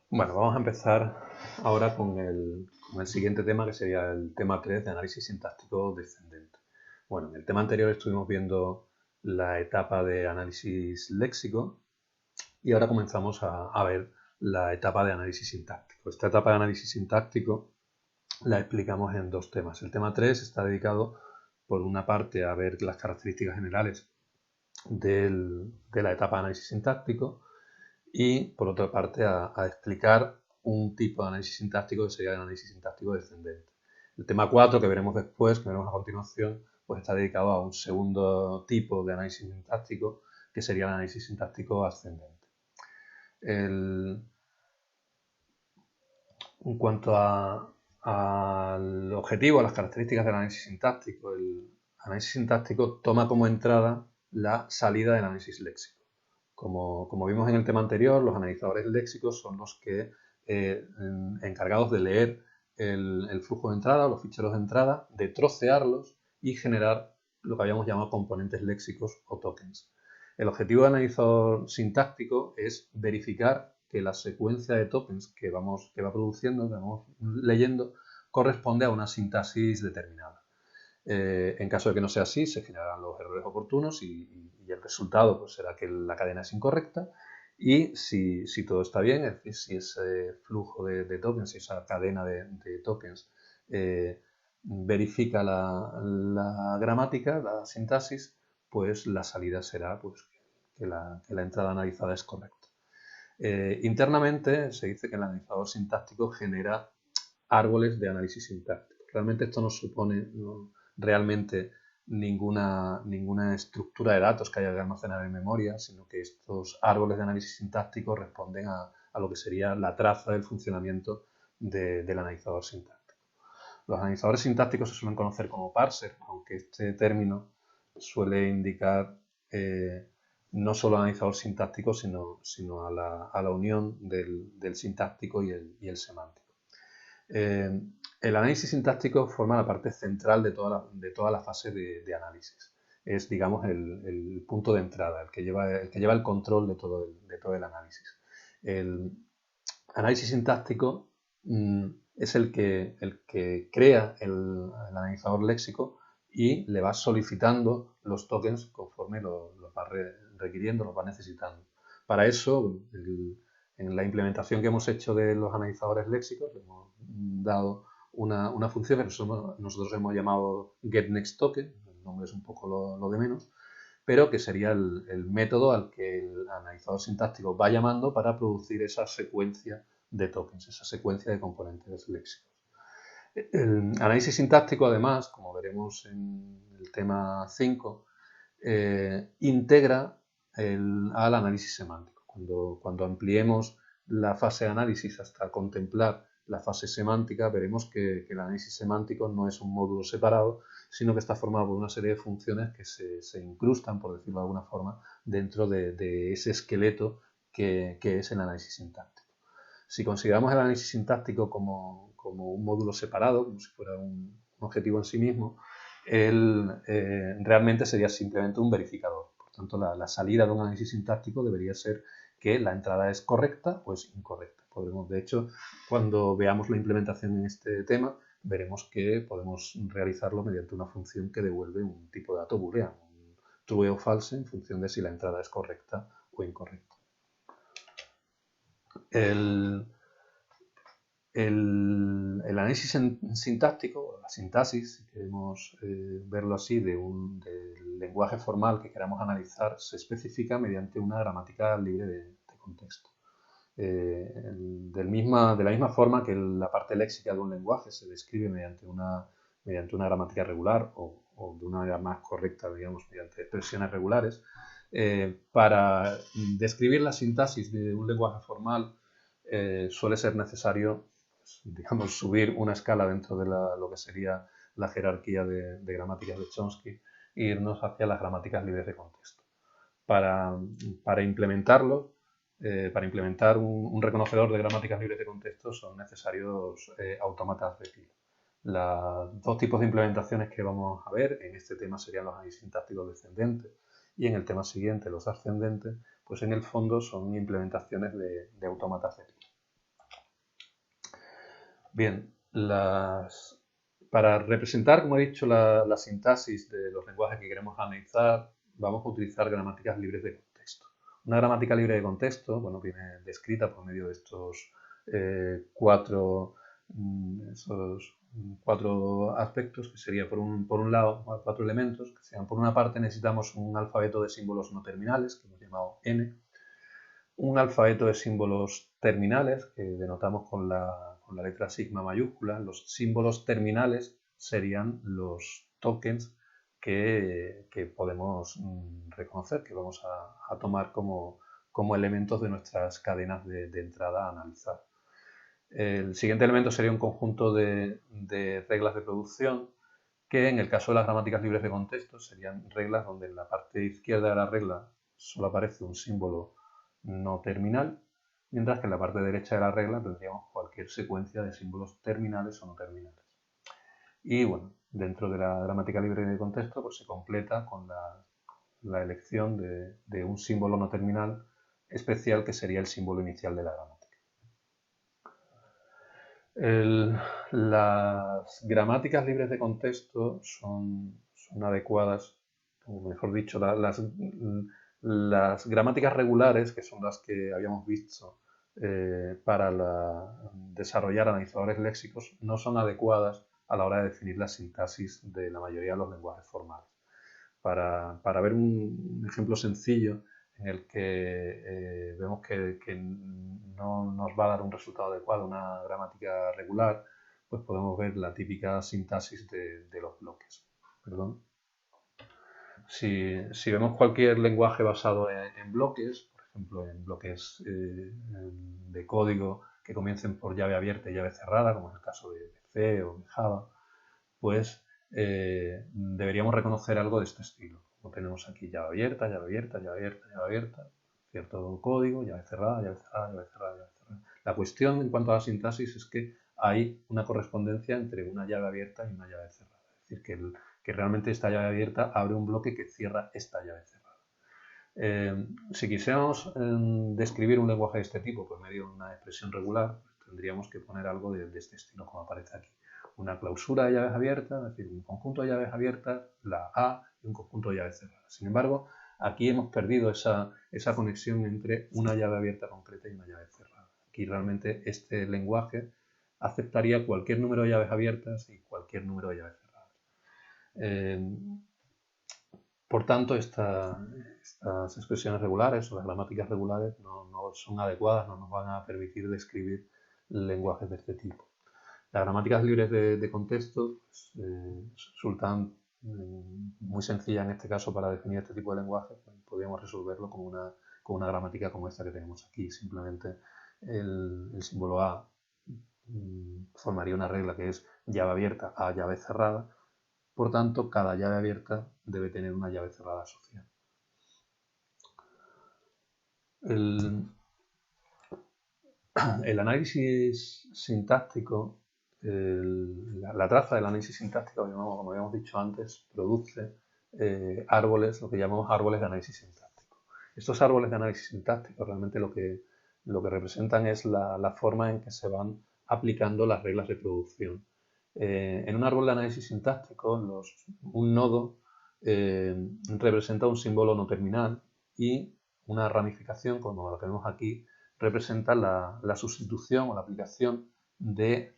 Bueno, vamos a empezar ahora con el siguiente tema, que sería el tema 3 de análisis sintáctico descendente. Bueno, en el tema anterior estuvimos viendo la etapa de análisis léxico y ahora comenzamos a ver la etapa de análisis sintáctico. Esta etapa de análisis sintáctico la explicamos en dos temas. El tema 3 está dedicado, por una parte, a ver las características generales de la etapa de análisis sintáctico y, por otra parte, a explicar un tipo de análisis sintáctico que sería el análisis sintáctico descendente. El tema 4, que veremos después, que veremos a continuación, pues está dedicado a un segundo tipo de análisis sintáctico, que sería el análisis sintáctico ascendente. En cuanto al objetivo, a las características del análisis sintáctico, el análisis sintáctico toma como entrada la salida del análisis léxico. Como vimos en el tema anterior, los analizadores léxicos son los que encargados de leer el flujo de entrada, los ficheros de entrada, de trocearlos y generar lo que habíamos llamado componentes léxicos o tokens. El objetivo del analizador sintáctico es verificar que la secuencia de tokens que va produciendo, que vamos leyendo, corresponde a una sintaxis determinada. En caso de que no sea así, se generarán los errores oportunos y el resultado pues, será que la cadena es incorrecta. Y si todo está bien, es decir, si ese flujo de tokens, si esa cadena de tokens verifica la gramática, la sintaxis, pues la salida será pues, que la entrada analizada es correcta. Internamente se dice que el analizador sintáctico genera árboles de análisis sintáctico. Realmente esto no supone realmente ninguna estructura de datos que haya que almacenar en memoria, sino que estos árboles de análisis sintáctico responden a lo que sería la traza del funcionamiento del analizador sintáctico. Los analizadores sintácticos se suelen conocer como parser, aunque este término suele indicar no solo analizador sintáctico, sino a la unión del sintáctico y el semántico. Eh, el análisis sintáctico forma la parte central de toda la fase de análisis. Es, digamos, el punto de entrada, el que lleva el control de todo el análisis. El análisis sintáctico es el que crea el analizador léxico y le va solicitando los tokens conforme los va requiriendo, los va necesitando. Para eso, en la implementación que hemos hecho de los analizadores léxicos, le hemos dado una función que nosotros hemos llamado getNextToken, el nombre es un poco lo de menos, pero que sería el método al que el analizador sintáctico va llamando para producir esa secuencia de tokens, esa secuencia de componentes léxicos. El análisis sintáctico, además, como veremos en el tema 5, integra al análisis semántico. Cuando ampliemos la fase de análisis hasta contemplar la fase semántica, veremos que el análisis semántico no es un módulo separado, sino que está formado por una serie de funciones que se incrustan, por decirlo de alguna forma, dentro de ese esqueleto que es el análisis sintáctico. Si consideramos el análisis sintáctico como un módulo separado, como si fuera un objetivo en sí mismo, él realmente sería simplemente un verificador. Por tanto, la salida de un análisis sintáctico debería ser que la entrada es correcta o es incorrecta. Podremos, de hecho, cuando veamos la implementación en este tema, veremos que podemos realizarlo mediante una función que devuelve un tipo de dato booleano, un true o false, en función de si la entrada es correcta o incorrecta. El, el análisis sintáctico, la sintaxis, si queremos verlo así, del lenguaje formal que queramos analizar, se especifica mediante una gramática libre de contexto. De la misma forma que la parte léxica de un lenguaje se describe mediante una gramática regular o de una manera más correcta, digamos, mediante expresiones regulares, para describir la sintaxis de un lenguaje formal suele ser necesario, digamos, subir una escala dentro de lo que sería la jerarquía de gramáticas de Chomsky e irnos hacia las gramáticas libres de contexto. Para implementarlo, para implementar un reconocedor de gramáticas libres de contexto son necesarios autómatas de pila. Los dos tipos de implementaciones que vamos a ver en este tema serían los análisis sintácticos descendentes y en el tema siguiente los ascendentes, pues en el fondo son implementaciones de autómatas de pila. Bien, para representar, como he dicho, la sintaxis de los lenguajes que queremos analizar, vamos a utilizar gramáticas libres de contexto. Una gramática libre de contexto, bueno, viene descrita por medio de estos esos cuatro aspectos, que sería por un lado, cuatro elementos, que sean, por una parte necesitamos un alfabeto de símbolos no terminales, que hemos llamado N, un alfabeto de símbolos terminales, que denotamos con la letra sigma mayúscula. Los símbolos terminales serían los tokens que podemos reconocer, que vamos a tomar como elementos de nuestras cadenas de entrada a analizar. El siguiente elemento sería un conjunto de reglas de producción, que en el caso de las gramáticas libres de contexto serían reglas donde en la parte izquierda de la regla solo aparece un símbolo no terminal, mientras que en la parte derecha de la regla tendríamos cualquier secuencia de símbolos terminales o no terminales. Y bueno, dentro de la gramática libre de contexto pues se completa con la elección de un símbolo no terminal especial, que sería el símbolo inicial de la gramática. Las gramáticas libres de contexto son adecuadas, o mejor dicho, las gramáticas regulares, que son las que habíamos visto para desarrollar analizadores léxicos, no son adecuadas a la hora de definir la sintaxis de la mayoría de los lenguajes formales. Para ver un ejemplo sencillo en el que vemos que no nos va a dar un resultado adecuado, una gramática regular, pues podemos ver la típica sintaxis de los bloques. Perdón. Si vemos cualquier lenguaje basado en bloques, por ejemplo en bloques de código que comiencen por llave abierta y llave cerrada, como es el caso de C o de Java, pues deberíamos reconocer algo de este estilo. Como tenemos aquí llave abierta, llave abierta, llave abierta, llave abierta, cierto código, llave cerrada, llave cerrada, llave cerrada, llave cerrada. La cuestión en cuanto a la sintaxis es que hay una correspondencia entre una llave abierta y una llave cerrada. Es decir, que realmente esta llave abierta abre un bloque que cierra esta llave cerrada. Si quisiéramos describir un lenguaje de este tipo por medio de una expresión regular, pues tendríamos que poner algo de este estilo, como aparece aquí. Una clausura de llaves abiertas, es decir, un conjunto de llaves abiertas, la A, y un conjunto de llaves cerradas. Sin embargo, aquí hemos perdido esa conexión entre una llave abierta concreta y una llave cerrada. Aquí realmente este lenguaje aceptaría cualquier número de llaves abiertas y cualquier número de llaves cerradas. Por tanto, estas expresiones regulares o las gramáticas regulares no son adecuadas, no nos van a permitir describir lenguajes de este tipo. Las gramáticas libres de contexto pues, resultan muy sencillas en este caso para definir este tipo de lenguaje. Pues, podríamos resolverlo con una gramática como esta que tenemos aquí. Simplemente el símbolo A formaría una regla que es llave abierta a llave cerrada. Por tanto, cada llave abierta debe tener una llave cerrada asociada. El análisis sintáctico, la traza del análisis sintáctico, como habíamos dicho antes, produce árboles, lo que llamamos árboles de análisis sintáctico. Estos árboles de análisis sintáctico realmente lo que representan es la forma en que se van aplicando las reglas de producción. En un árbol de análisis sintáctico, un nodo representa un símbolo no terminal y una ramificación, como la tenemos aquí, representa la sustitución o la aplicación de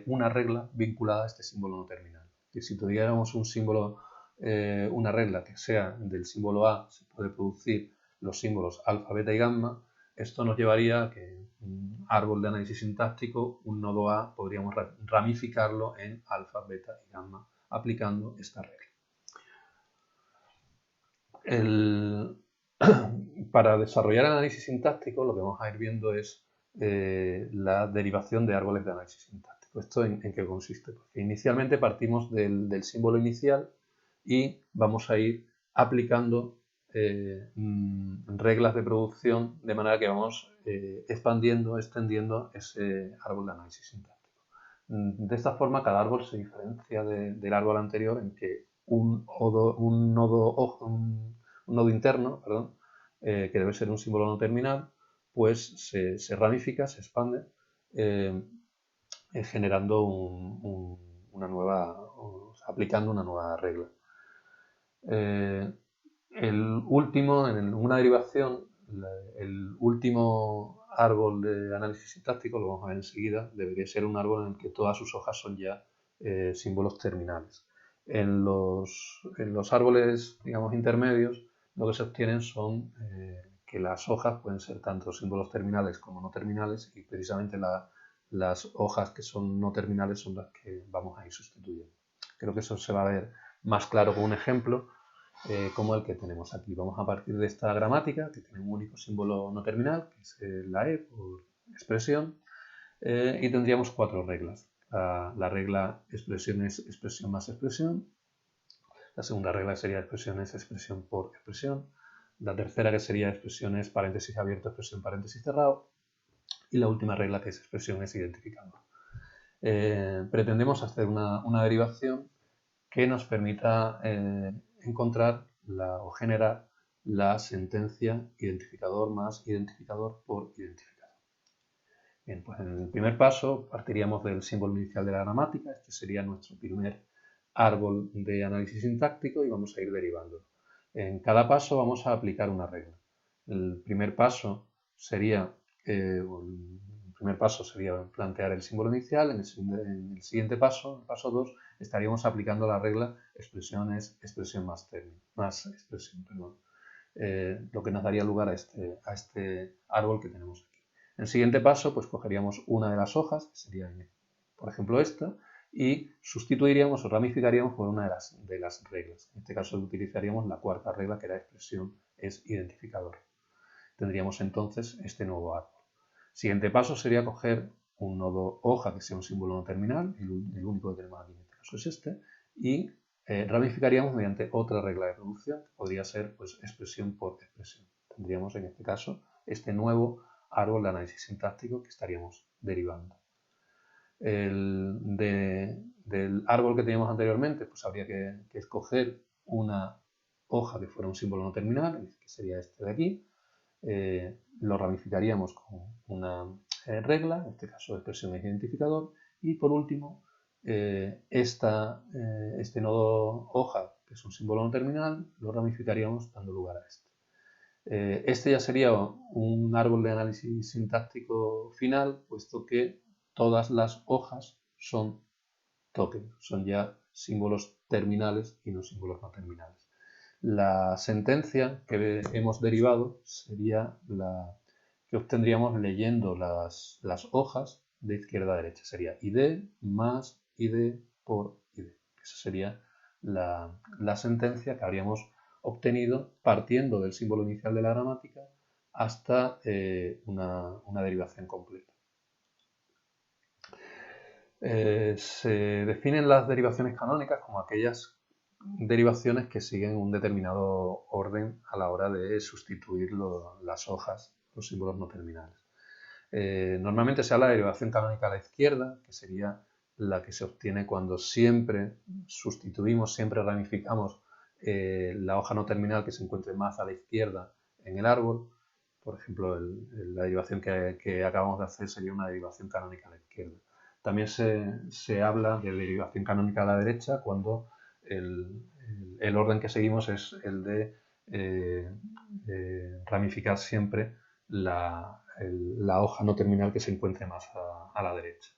una regla vinculada a este símbolo no terminal. Y si tuviéramos un símbolo, una regla que sea del símbolo A, se puede producir los símbolos alfa, beta y gamma. Esto nos llevaría a que en un árbol de análisis sintáctico, un nodo A, podríamos ramificarlo en alfa, beta y gamma aplicando esta regla. Para desarrollar análisis sintáctico lo que vamos a ir viendo es la derivación de árboles de análisis sintáctico. ¿Esto en qué consiste? Porque inicialmente partimos del símbolo inicial y vamos a ir aplicando reglas de producción de manera que vamos extendiendo ese árbol de análisis sintáctico. De esta forma cada árbol se diferencia del árbol anterior en que un nodo interno, que debe ser un símbolo no terminal, pues se ramifica, se expande generando una nueva, o sea, aplicando una nueva regla. El último, en una derivación, el último árbol de análisis sintáctico, lo vamos a ver enseguida, debería ser un árbol en el que todas sus hojas son ya símbolos terminales. En los árboles, digamos, intermedios, lo que se obtienen son que las hojas pueden ser tanto símbolos terminales como no terminales, y precisamente las hojas que son no terminales son las que vamos a ir sustituyendo. Creo que eso se va a ver más claro con un ejemplo como el que tenemos aquí. Vamos a partir de esta gramática, que tiene un único símbolo no terminal, que es la E por expresión, y tendríamos 4 reglas. La regla expresión es expresión más expresión. La segunda regla sería expresión es expresión por expresión. La tercera, que sería expresión es paréntesis abierto, expresión paréntesis cerrado. Y la última regla, que es expresión es identificador. Pretendemos hacer una derivación que nos permita encontrar o generar la sentencia identificador más identificador por identificador. Bien, pues en el primer paso partiríamos del símbolo inicial de la gramática. Este sería nuestro primer árbol de análisis sintáctico y vamos a ir derivando. En cada paso vamos a aplicar una regla. El primer paso sería plantear el símbolo inicial. En el siguiente paso, el paso 2, estaríamos aplicando la regla expresión es expresión más expresión, lo que nos daría lugar a este árbol que tenemos aquí. En el siguiente paso, pues cogeríamos una de las hojas, que sería, por ejemplo, esta, y sustituiríamos o ramificaríamos por una de las reglas. En este caso utilizaríamos la cuarta regla, que era expresión es identificador. Tendríamos entonces este nuevo árbol. Siguiente paso sería coger un nodo hoja que sea un símbolo no terminal, el único que tenemos aquí en este caso es este, y ramificaríamos mediante otra regla de reducción, que podría ser pues, expresión por expresión. Tendríamos en este caso este nuevo árbol de análisis sintáctico que estaríamos derivando. Del árbol que teníamos anteriormente, pues habría que escoger una hoja que fuera un símbolo no terminal, que sería este de aquí. Lo ramificaríamos con una regla, en este caso expresión es identificador, y por último este nodo hoja, que es un símbolo no terminal, lo ramificaríamos dando lugar a este. Este ya sería un árbol de análisis sintáctico final, puesto que todas las hojas son tokens, son ya símbolos terminales y no símbolos no terminales. La sentencia que hemos derivado sería la que obtendríamos leyendo las hojas de izquierda a derecha. Sería id más id por id. Esa sería la sentencia que habríamos obtenido partiendo del símbolo inicial de la gramática hasta una derivación completa. Se definen las derivaciones canónicas como aquellas derivaciones que siguen un determinado orden a la hora de sustituir las hojas, los símbolos no terminales. Normalmente se habla de derivación canónica a la izquierda, que sería la que se obtiene cuando siempre sustituimos, siempre ramificamos la hoja no terminal que se encuentre más a la izquierda en el árbol. Por ejemplo, la derivación que acabamos de hacer sería una derivación canónica a la izquierda. También se habla de derivación canónica a la derecha cuando el orden que seguimos es el de ramificar siempre la hoja no terminal que se encuentre más a la derecha.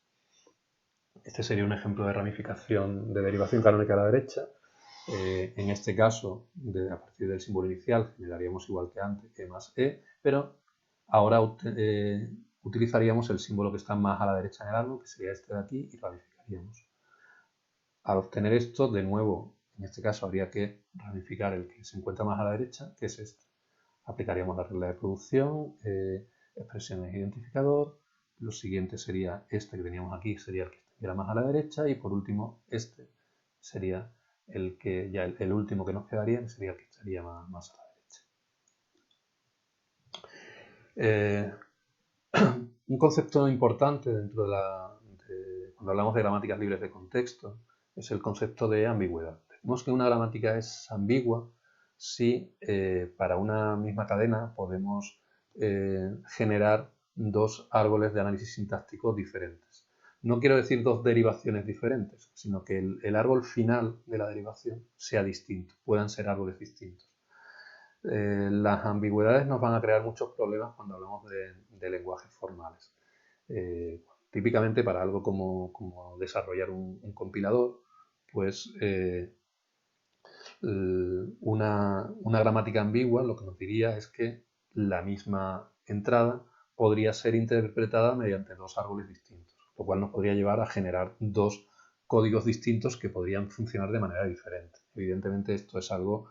Este sería un ejemplo de ramificación de derivación canónica a la derecha. En este caso, a partir del símbolo inicial, generaríamos igual que antes, e más e, pero ahora utilizaríamos el símbolo que está más a la derecha en el árbol, que sería este de aquí, y ramificaríamos. Al obtener esto, de nuevo, en este caso habría que ramificar el que se encuentra más a la derecha, que es este. Aplicaríamos la regla de producción, expresión es identificador, lo siguiente sería este que teníamos aquí, sería el que estuviera más a la derecha, y por último este sería el último que nos quedaría, sería el que estaría más a la derecha. Un concepto importante dentro cuando hablamos de gramáticas libres de contexto es el concepto de ambigüedad. Decimos que una gramática es ambigua si para una misma cadena podemos generar dos árboles de análisis sintáctico diferentes. no quiero decir dos derivaciones diferentes, sino que el árbol final de la derivación sea distinto, puedan ser árboles distintos. Las ambigüedades nos van a crear muchos problemas cuando hablamos de lenguajes formales. Típicamente para algo como desarrollar un compilador, pues una gramática ambigua lo que nos diría es que la misma entrada podría ser interpretada mediante dos árboles distintos, lo cual nos podría llevar a generar dos códigos distintos que podrían funcionar de manera diferente. Evidentemente esto es algo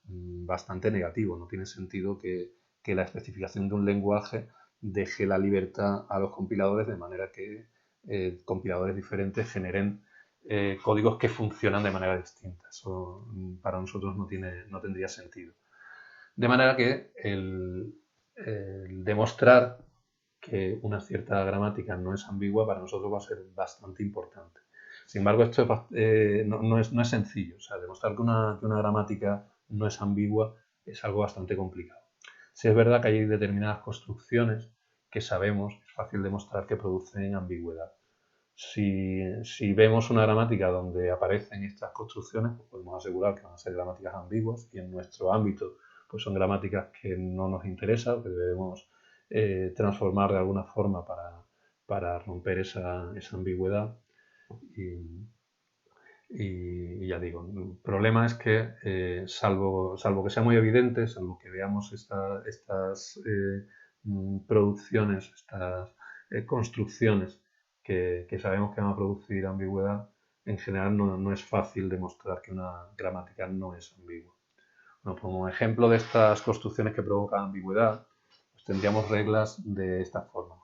bastante negativo, no tiene sentido que la especificación de un lenguaje deje la libertad a los compiladores de manera que compiladores diferentes generen códigos que funcionan de manera distinta. Eso para nosotros no tendría sentido. De manera que el demostrar que una cierta gramática no es ambigua para nosotros va a ser bastante importante. Sin embargo, esto no es sencillo. O sea, demostrar que una gramática no es ambigua es algo bastante complicado. Sí es verdad que hay determinadas construcciones que sabemos, es fácil demostrar que producen ambigüedad. Si vemos una gramática donde aparecen estas construcciones, pues podemos asegurar que van a ser gramáticas ambiguas y en nuestro ámbito pues son gramáticas que no nos interesan, que debemos transformar de alguna forma para romper esa ambigüedad. Y ya digo, el problema es que salvo que sea muy evidente, salvo que veamos estas producciones, estas construcciones que sabemos que van a producir ambigüedad, en general no es fácil demostrar que una gramática no es ambigua. Bueno, como ejemplo de estas construcciones que provocan ambigüedad, pues tendríamos reglas de esta forma.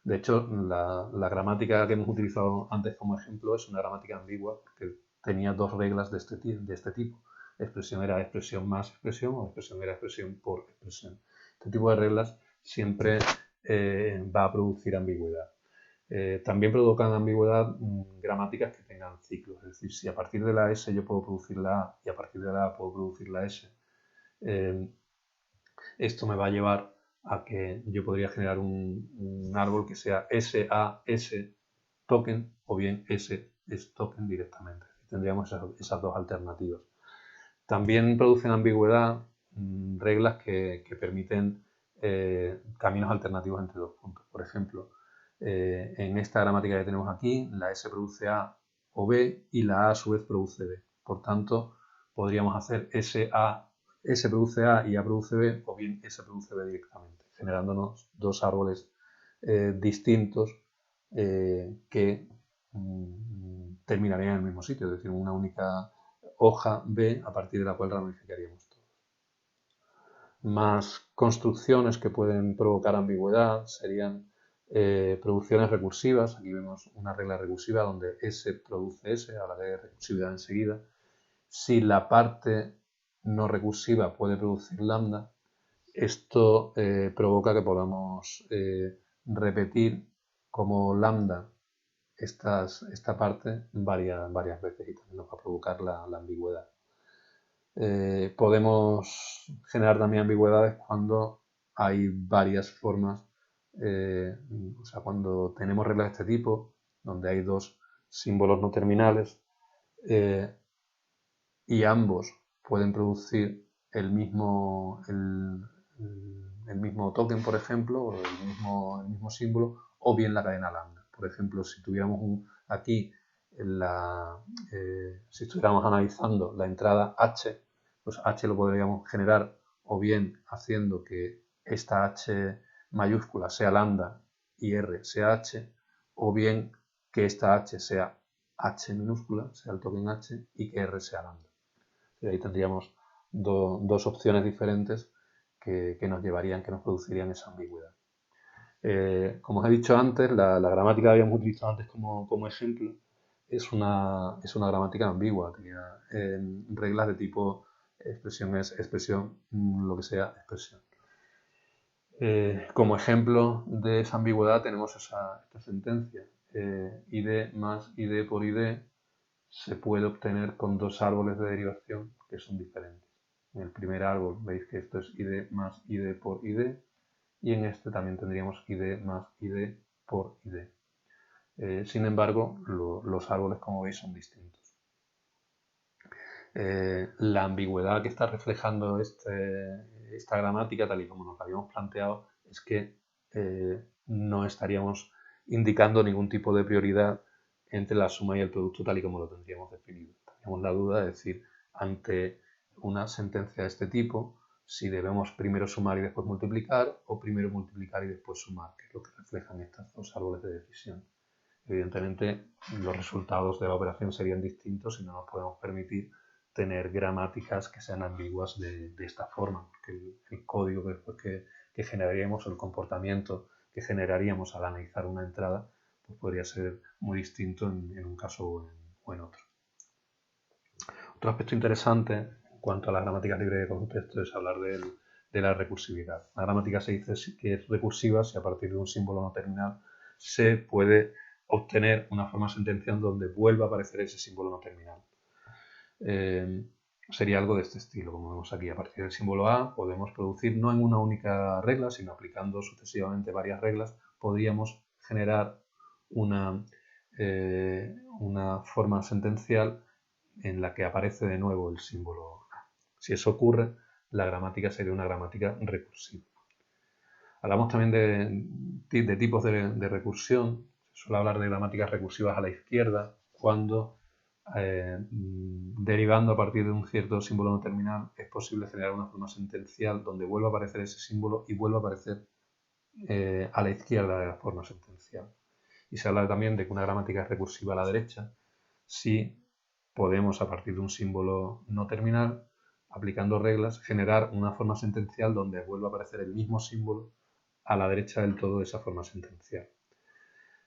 De hecho, la gramática que hemos utilizado antes como ejemplo es una gramática ambigua porque tenía dos reglas de este tipo. Expresión era expresión más expresión o expresión era expresión por expresión. Este tipo de reglas siempre va a producir ambigüedad. También provocan ambigüedad gramáticas que tengan ciclos. Es decir, si a partir de la S yo puedo producir la A y a partir de la A puedo producir la S, esto me va a llevar a que yo podría generar un árbol que sea SAS token o bien S token directamente. Tendríamos esas dos alternativas. También producen ambigüedad reglas que permiten caminos alternativos entre dos puntos. Por ejemplo, en esta gramática que tenemos aquí, la S produce A o B y la A su vez produce B. Por tanto, podríamos hacer S produce A y A produce B, o bien S produce B directamente, generándonos dos árboles distintos que terminarían en el mismo sitio, es decir, una única hoja B a partir de la cual ramificaríamos todos. Más construcciones que pueden provocar ambigüedad serían producciones recursivas. Aquí vemos una regla recursiva donde S produce S, hablaré de recursividad enseguida. Si la parte no recursiva puede producir lambda, esto provoca que podamos repetir como lambda esta parte varias veces y también nos va a provocar la ambigüedad. Podemos generar también ambigüedades cuando hay varias formas, o sea, cuando tenemos reglas de este tipo, donde hay dos símbolos no terminales y ambos pueden producir el mismo token, por ejemplo, o el mismo símbolo, o bien la cadena lambda. Por ejemplo, si tuviéramos aquí si estuviéramos analizando la entrada H, pues H lo podríamos generar o bien haciendo que esta H mayúscula sea lambda y R sea H, o bien que esta H sea H minúscula, sea el token H, y que R sea lambda. Y ahí tendríamos dos opciones diferentes que nos producirían esa ambigüedad. Como os he dicho antes, la gramática que habíamos utilizado antes como ejemplo es una gramática ambigua, tenía reglas de tipo expresión es expresión, lo que sea expresión. Como ejemplo de esa ambigüedad tenemos esta sentencia, id más id por id se puede obtener con dos árboles de derivación que son diferentes. En el primer árbol veis que esto es id más id por id y en este también tendríamos id más id por id. Sin embargo, los árboles, como veis, son distintos. La ambigüedad que está reflejando esta gramática, tal y como nos habíamos planteado, es que no estaríamos indicando ningún tipo de prioridad entre la suma y el producto tal y como lo tendríamos definido. Tenemos la duda de decir, ante una sentencia de este tipo, si debemos primero sumar y después multiplicar, o primero multiplicar y después sumar, que es lo que reflejan estos dos árboles de decisión. Evidentemente, los resultados de la operación serían distintos y no nos podemos permitir tener gramáticas que sean ambiguas de esta forma, porque el código que generaríamos, o el comportamiento que generaríamos al analizar una entrada, pues podría ser muy distinto en un caso o en otro. Otro aspecto interesante en cuanto a las gramáticas libres de contexto es hablar de la recursividad. La gramática se dice que es recursiva si a partir de un símbolo no terminal se puede obtener una forma sentencial donde vuelva a aparecer ese símbolo no terminal. Sería algo de este estilo, como vemos aquí. A partir del símbolo A podemos producir, no en una única regla, sino aplicando sucesivamente varias reglas, podríamos generar una forma sentencial en la que aparece de nuevo el símbolo A. Si eso ocurre, la gramática sería una gramática recursiva. Hablamos también de tipos de recursión. Se suele hablar de gramáticas recursivas a la izquierda cuando, derivando a partir de un cierto símbolo no terminal, es posible generar una forma sentencial donde vuelva a aparecer ese símbolo y vuelva a aparecer a la izquierda de la forma sentencial. Y se habla también de que una gramática es recursiva a la derecha si podemos, a partir de un símbolo no terminal, aplicando reglas, generar una forma sentencial donde vuelva a aparecer el mismo símbolo a la derecha del todo de esa forma sentencial.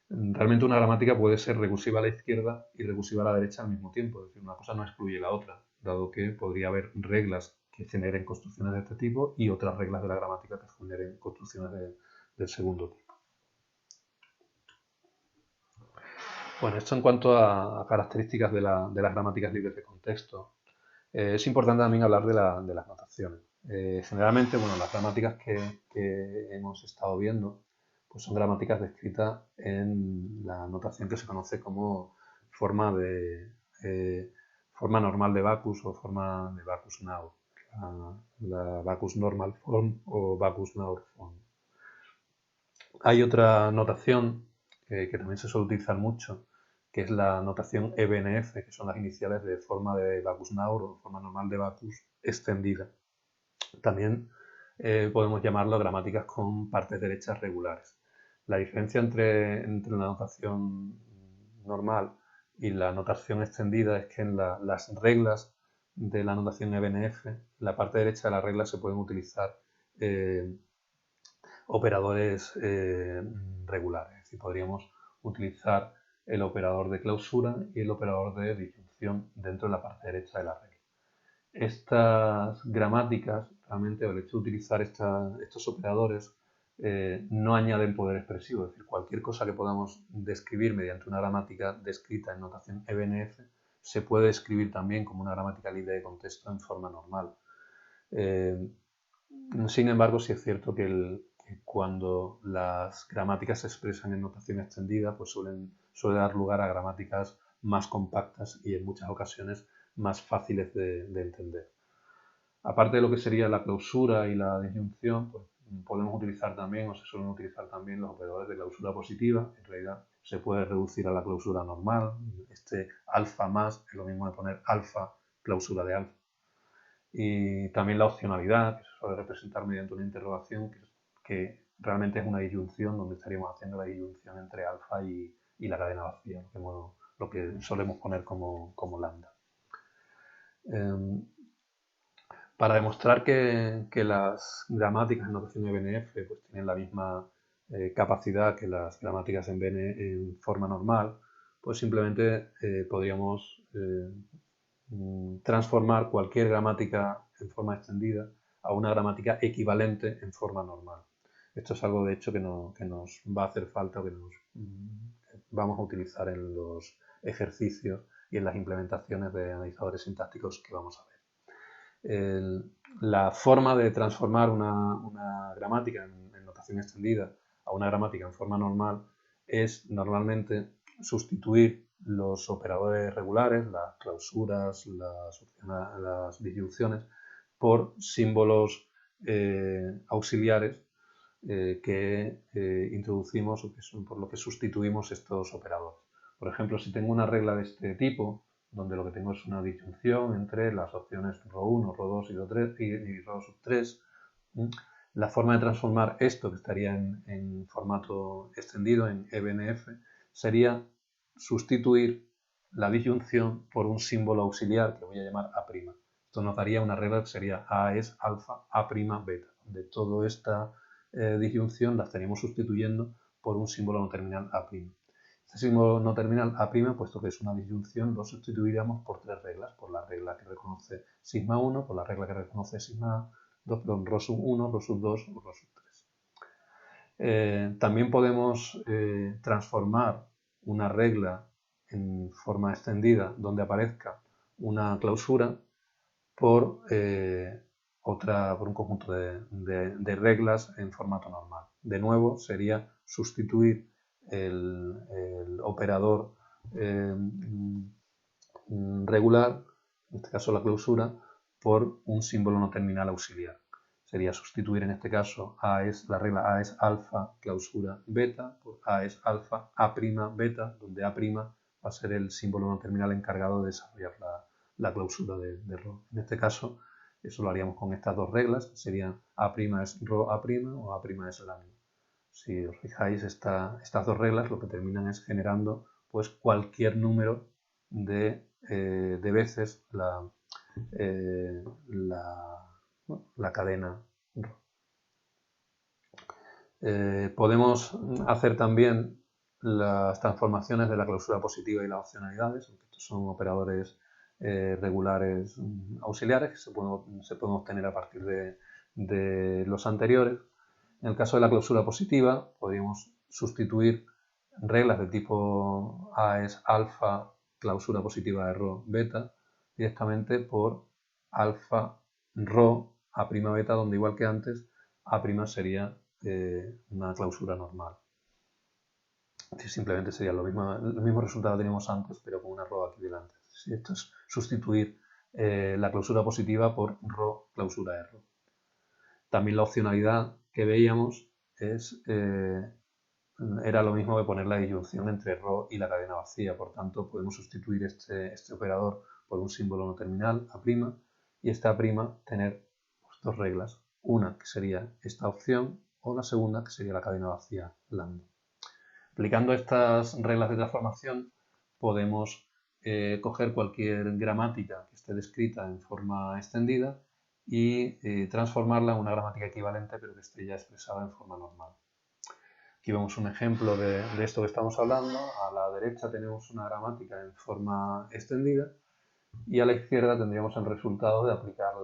Realmente una gramática puede ser recursiva a la izquierda y recursiva a la derecha al mismo tiempo, es decir, una cosa no excluye la otra, dado que podría haber reglas que generen construcciones de este tipo y otras reglas de la gramática que generen construcciones del segundo tipo. Bueno, esto en cuanto a características de las gramáticas libres de contexto. Es importante también hablar de las notaciones. Generalmente, bueno, las gramáticas que hemos estado viendo pues son gramáticas descritas en la notación que se conoce como forma normal de Bacchus o forma de Bacchus-Naur, la Bacchus Normal Form o Bacchus-Naur Form. Hay otra notación que también se suele utilizar mucho, que es la notación EBNF, que son las iniciales de forma de Bacchus-Naur o forma normal de Bacchus extendida. También podemos llamarlo gramáticas con partes derechas regulares. La diferencia entre la notación normal y la notación extendida es que en las reglas de la notación EBNF, la parte derecha de la regla se pueden utilizar operadores regulares. Es decir, podríamos utilizar el operador de clausura y el operador de disyunción dentro de la parte derecha de la regla. Estas gramáticas, realmente el hecho de utilizar estos operadores no añaden poder expresivo, es decir, cualquier cosa que podamos describir mediante una gramática descrita en notación EBNF se puede escribir también como una gramática libre de contexto en forma normal. Sin embargo, sí es cierto que cuando las gramáticas se expresan en notación extendida, pues suele dar lugar a gramáticas más compactas y en muchas ocasiones más fáciles de entender. Aparte de lo que sería la clausura y la disyunción, pues podemos utilizar también, o se suelen utilizar también, los operadores de clausura positiva. En realidad se puede reducir a la clausura normal. Este alfa más es lo mismo de poner alfa, clausura de alfa. Y también la opcionalidad, que se suele representar mediante una interrogación, que realmente es una disyunción, donde estaríamos haciendo la disyunción entre alfa y la cadena vacía, lo que solemos poner como lambda. Para demostrar que las gramáticas en notación EBNF pues, tienen la misma capacidad que las gramáticas en forma normal, pues simplemente podríamos transformar cualquier gramática en forma extendida a una gramática equivalente en forma normal. Esto es algo, de hecho, que nos va a hacer falta o que vamos a utilizar en los ejercicios y en las implementaciones de analizadores sintácticos que vamos a ver. La forma de transformar una gramática en notación extendida a una gramática en forma normal es normalmente sustituir los operadores regulares, las clausuras, las disyunciones, por símbolos auxiliares que introducimos o que son por lo que sustituimos estos operadores. Por ejemplo, si tengo una regla de este tipo, donde lo que tengo es una disyunción entre las opciones ρ1, ρ2 y ρ3 y ρ3, la forma de transformar esto, que estaría en formato extendido, en EBNF, sería sustituir la disyunción por un símbolo auxiliar que voy a llamar A'. Esto nos daría una regla que sería A es alfa, A', beta, donde toda esta disyunción la estaríamos sustituyendo por un símbolo no terminal A'. Este símbolo no terminal A', puesto que es una disyunción, lo sustituiríamos por tres reglas, por la regla que reconoce sigma 1, por la regla que reconoce sigma 2, perdón, ρ sub 1, ρ sub 2 o ρ sub 3. También podemos transformar una regla en forma extendida donde aparezca una clausura por un conjunto de reglas en formato normal. De nuevo, sería sustituir el operador regular, en este caso la clausura, por un símbolo no terminal auxiliar. Sería sustituir en este caso la regla A es alfa, clausura beta, por A es alfa, A', beta, donde A' va a ser el símbolo no terminal encargado de desarrollar la clausura de ρ. En este caso, eso lo haríamos con estas dos reglas, que serían A' es ρ A' o A' es lambda. Si os fijáis, estas dos reglas lo que terminan es generando pues cualquier número de veces la cadena ρ. Podemos hacer también las transformaciones de la clausura positiva y las opcionalidades, aunque estos son operadores regulares auxiliares que se pueden obtener a partir de los anteriores. En el caso de la clausura positiva, podríamos sustituir reglas de tipo A es alfa, clausura positiva de ρ beta, directamente por alfa ρ A' beta, donde igual que antes, A' sería una clausura normal. Simplemente sería el mismo resultado que teníamos antes, pero con una ρ aquí delante. Esto es sustituir la clausura positiva por ρ clausura de ρ. También la opcionalidad que veíamos era lo mismo que poner la disyunción entre ρ y la cadena vacía. Por tanto, podemos sustituir este operador por un símbolo no terminal, A', y esta A' tener dos reglas. Una que sería esta opción o la segunda que sería la cadena vacía, lambda. Aplicando estas reglas de transformación podemos coger cualquier gramática que esté descrita en forma extendida y transformarla en una gramática equivalente pero que esté ya expresada en forma normal. Aquí vemos un ejemplo de esto que estamos hablando. A la derecha tenemos una gramática en forma extendida y a la izquierda tendríamos el resultado de aplicar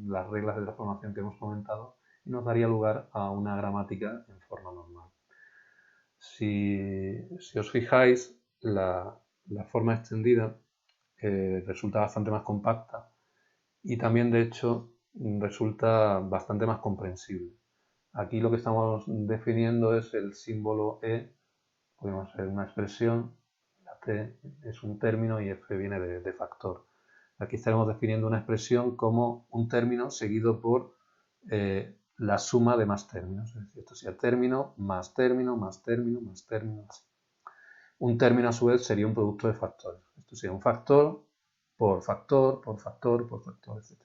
las reglas de transformación que hemos comentado y nos daría lugar a una gramática en forma normal. Si os fijáis, la forma extendida resulta bastante más compacta y también, de hecho, resulta bastante más comprensible. Aquí lo que estamos definiendo es el símbolo E, podemos hacer una expresión, la T es un término y F viene de factor. Aquí estaremos definiendo una expresión como un término seguido por la suma de más términos. Es decir, esto sería término, más término, más término, más término. Un término a su vez sería un producto de factores. Esto sería un factor, por factor, por factor, por factor, etc.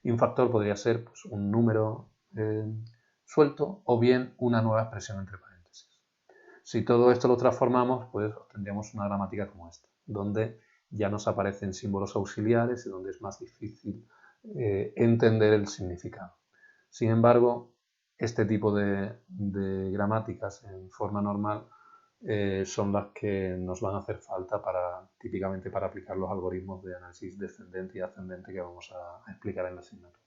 Y un factor podría ser pues, un número suelto o bien una nueva expresión entre paréntesis. Si todo esto lo transformamos, pues obtendríamos una gramática como esta, donde ya nos aparecen símbolos auxiliares y donde es más difícil entender el significado. Sin embargo, este tipo de gramáticas en forma normal son las que nos van a hacer falta típicamente para aplicar los algoritmos de análisis descendente y ascendente que vamos a explicar en la asignatura.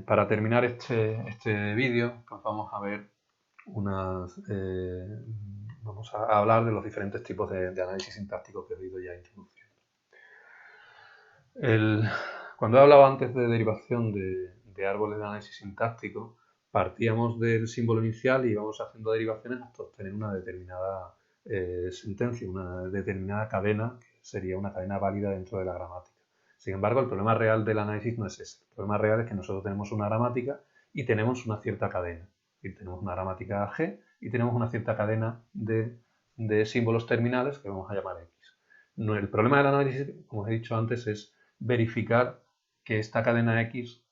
Para terminar este vídeo, pues vamos a ver vamos a hablar de los diferentes tipos de análisis sintáctico que he ido ya introduciendo. Cuando he hablado antes de derivación de árboles de análisis sintáctico, partíamos del símbolo inicial y íbamos haciendo derivaciones hasta obtener una determinada sentencia, una determinada cadena, que sería una cadena válida dentro de la gramática. Sin embargo, el problema real del análisis no es ese. El problema real es que nosotros tenemos una gramática y tenemos una cierta cadena. Y tenemos una gramática G y tenemos una cierta cadena de símbolos terminales que vamos a llamar X. No, el problema del análisis, como os he dicho antes, es verificar que esta cadena X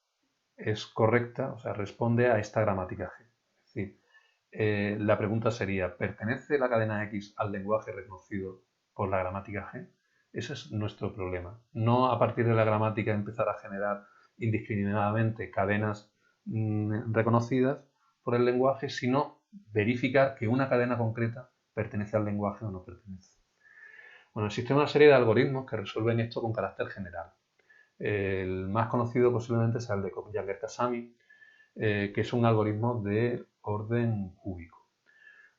es correcta, o sea, responde a esta gramática G. Es decir, la pregunta sería, ¿pertenece la cadena X al lenguaje reconocido por la gramática G? Ese es nuestro problema. No a partir de la gramática empezar a generar indiscriminadamente cadenas reconocidas por el lenguaje, sino verificar que una cadena concreta pertenece al lenguaje o no pertenece. Bueno, existe una serie de algoritmos que resuelven esto con carácter general. El más conocido posiblemente sea el de Cook-Younger-Casamy, que es un algoritmo de orden cúbico.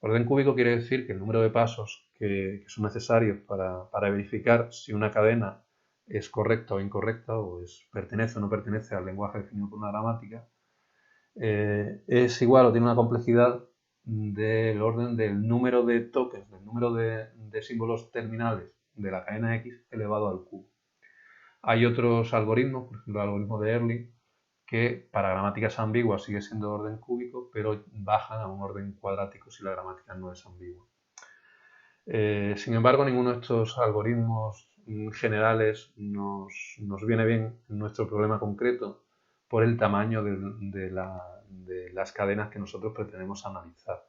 Orden cúbico quiere decir que el número de pasos que son necesarios para verificar si una cadena es correcta o incorrecta, o pertenece o no pertenece al lenguaje definido por una gramática, es igual o tiene una complejidad del orden del número de tokens, del número de símbolos terminales de la cadena X elevado al cubo. Hay otros algoritmos, por ejemplo el algoritmo de Erlang, que para gramáticas ambiguas sigue siendo orden cúbico, pero bajan a un orden cuadrático si la gramática no es ambigua. Sin embargo, ninguno de estos algoritmos generales nos viene bien en nuestro problema concreto por el tamaño de las cadenas que nosotros pretendemos analizar.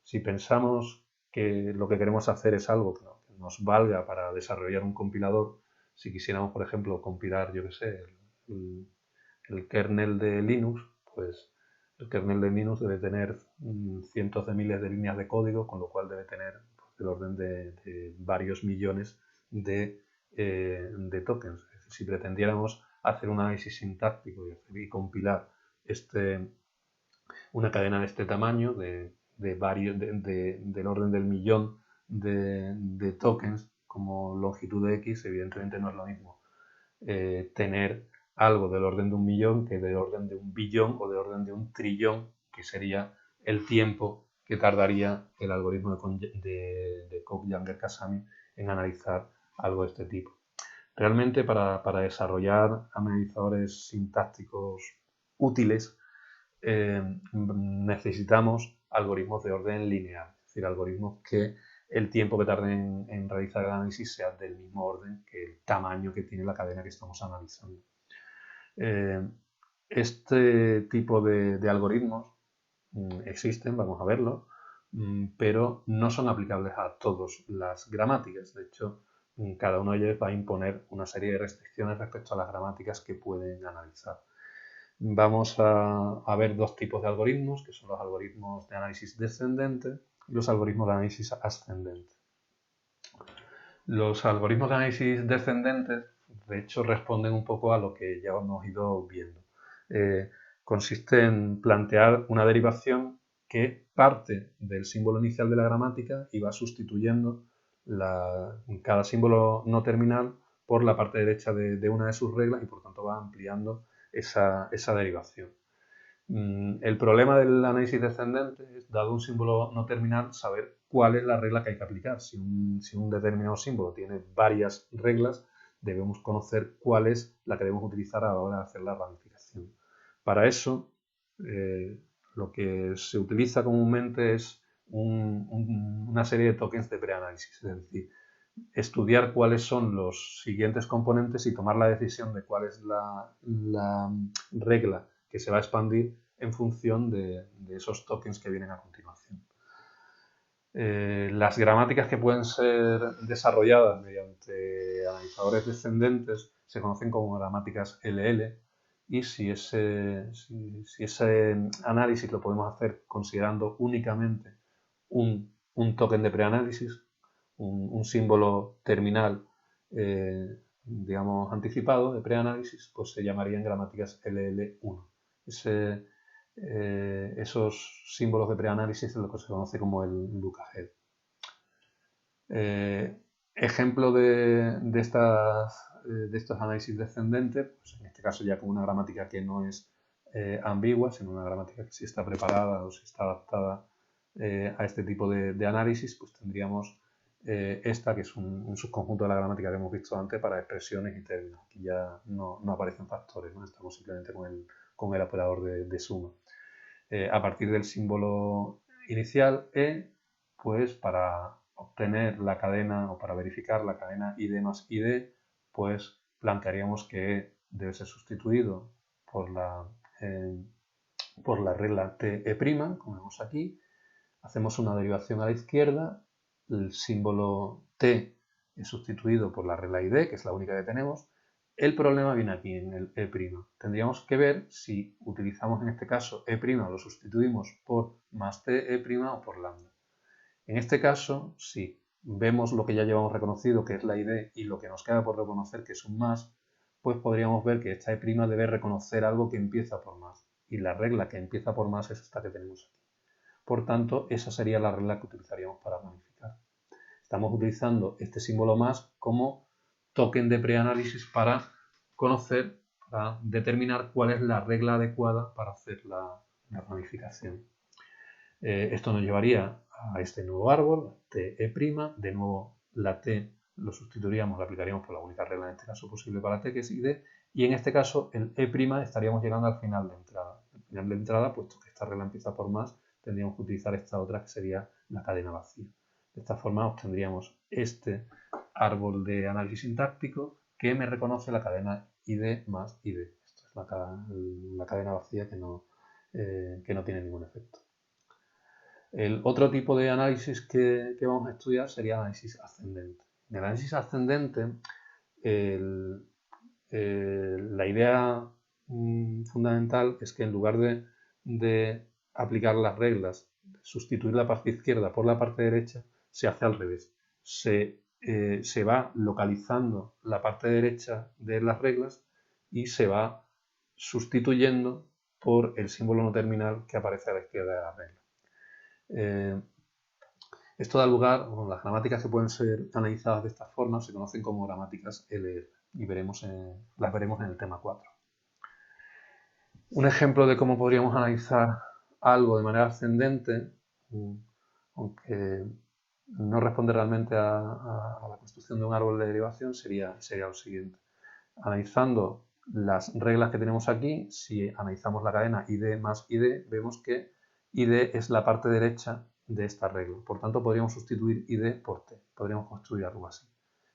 Si pensamos que lo que queremos hacer es algo que nos valga para desarrollar un compilador, si quisiéramos, por ejemplo, compilar, yo qué sé, el kernel de Linux, pues el kernel de Linux debe tener cientos de miles de líneas de código, con lo cual debe tener del orden de varios millones de tokens. Es decir, si pretendiéramos hacer un análisis sintáctico y compilar una cadena de este tamaño, del orden del millón de tokens como longitud de X, evidentemente no es lo mismo tener algo del orden de un millón que del orden de un billón o del orden de un trillón, que sería el tiempo que tardaría el algoritmo de Cook-Younger-Casamy en analizar algo de este tipo. Realmente para desarrollar analizadores sintácticos útiles necesitamos algoritmos de orden lineal, es decir, algoritmos que el tiempo que tarden en realizar el análisis sea del mismo orden que el tamaño que tiene la cadena que estamos analizando. Este tipo de algoritmos existen, vamos a verlo, pero no son aplicables a todas las gramáticas. De hecho, cada uno de ellos va a imponer una serie de restricciones respecto a las gramáticas que pueden analizar. Vamos a ver dos tipos de algoritmos, que son los algoritmos de análisis descendente y los algoritmos de análisis ascendente. Los algoritmos de análisis descendentes, de hecho, responden un poco a lo que ya hemos ido viendo. Consiste en plantear una derivación que parte del símbolo inicial de la gramática y va sustituyendo cada símbolo no terminal por la parte derecha de una de sus reglas y por tanto va ampliando esa derivación. El problema del análisis descendente es, dado un símbolo no terminal, saber cuál es la regla que hay que aplicar. Si un determinado símbolo tiene varias reglas, debemos conocer cuál es la que debemos utilizar a la hora de hacer la ramificación. Para eso, lo que se utiliza comúnmente es una serie de tokens de preanálisis, es decir, estudiar cuáles son los siguientes componentes y tomar la decisión de cuál es la regla que se va a expandir en función de esos tokens que vienen a continuación. Las gramáticas que pueden ser desarrolladas mediante analizadores descendentes se conocen como gramáticas LL y si ese análisis lo podemos hacer considerando únicamente un token de preanálisis, un símbolo terminal, digamos, anticipado de preanálisis, pues se llamarían gramáticas LL1. Esos símbolos de preanálisis es lo que se conoce como el look ahead. Ejemplo de estos análisis descendentes, pues en este caso ya con una gramática que no es ambigua, sino una gramática que sí está preparada o sí está adaptada a este tipo de análisis, pues tendríamos esta, que es un subconjunto de la gramática que hemos visto antes para expresiones y términos. Aquí ya no aparecen factores, ¿no? Estamos simplemente con el operador de suma. A partir del símbolo inicial E, pues para obtener la cadena o para verificar la cadena ID más ID, pues plantearíamos que E debe ser sustituido por la regla TE', como vemos aquí. Hacemos una derivación a la izquierda, el símbolo T es sustituido por la regla ID, que es la única que tenemos. El problema viene aquí en el E'. Tendríamos que ver si utilizamos en este caso E', lo sustituimos por más TE' o por lambda. En este caso, si vemos lo que ya llevamos reconocido, que es la ID, y lo que nos queda por reconocer, que es un más, pues podríamos ver que esta E' debe reconocer algo que empieza por más. Y la regla que empieza por más es esta que tenemos aquí. Por tanto, esa sería la regla que utilizaríamos para planificar. Estamos utilizando este símbolo más como token de preanálisis para conocer, para determinar cuál es la regla adecuada para hacer la planificación. Esto nos llevaría a este nuevo árbol, TE'. De nuevo, la T lo sustituiríamos, lo aplicaríamos por la única regla en este caso posible para T, que es ID, y en este caso el E' estaríamos llegando al final de entrada. Al final de entrada, puesto que esta regla empieza por más, tendríamos que utilizar esta otra que sería la cadena vacía. De esta forma obtendríamos este árbol de análisis sintáctico que me reconoce la cadena ID más ID. Esto es la cadena vacía que no tiene ningún efecto. El otro tipo de análisis que vamos a estudiar sería el análisis ascendente. En el análisis ascendente, la idea fundamental es que en lugar de aplicar las reglas, sustituir la parte izquierda por la parte derecha, se hace al revés. Se va localizando la parte derecha de las reglas y se va sustituyendo por el símbolo no terminal que aparece a la izquierda de la regla. Esto da lugar, bueno, las gramáticas que pueden ser analizadas de esta forma se conocen como gramáticas LR y las veremos en el tema 4. Un ejemplo de cómo podríamos analizar algo de manera ascendente, aunque no responde realmente a la construcción de un árbol de derivación, sería lo siguiente. Analizando las reglas que tenemos aquí, si analizamos la cadena ID más ID, vemos que ID es la parte derecha de esta regla. Por tanto, podríamos sustituir ID por T. Podríamos construir algo así.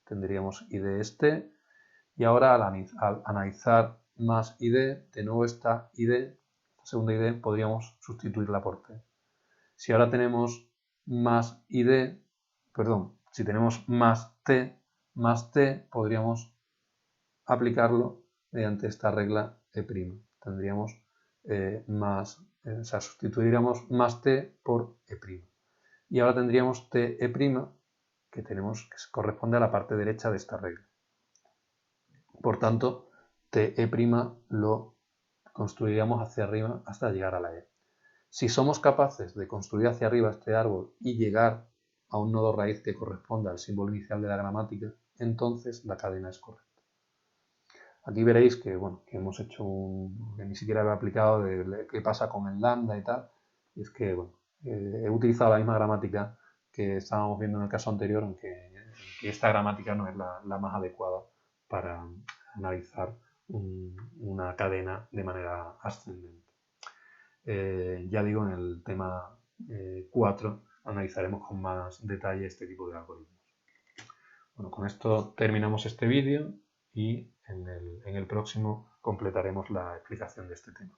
Tendríamos ID es T, y ahora al analizar más ID, de nuevo esta ID, esta segunda ID, podríamos sustituirla por T. Si ahora tenemos más ID, si tenemos más T, podríamos aplicarlo mediante esta regla E'. Tendríamos sustituiríamos más T por E'. Y ahora tendríamos TE', que corresponde a la parte derecha de esta regla. Por tanto, TE' lo construiríamos hacia arriba hasta llegar a la E. Si somos capaces de construir hacia arriba este árbol y llegar a un nodo raíz que corresponda al símbolo inicial de la gramática, entonces la cadena es correcta. Aquí veréis que hemos hecho que ni siquiera he aplicado de qué pasa con el lambda y tal. Y es que he utilizado la misma gramática que estábamos viendo en el caso anterior, aunque esta gramática no es la más adecuada para analizar una cadena de manera ascendente. Ya digo, en el tema 4 analizaremos con más detalle este tipo de algoritmos. Bueno, con esto terminamos este vídeo y en el próximo completaremos la explicación de este tema.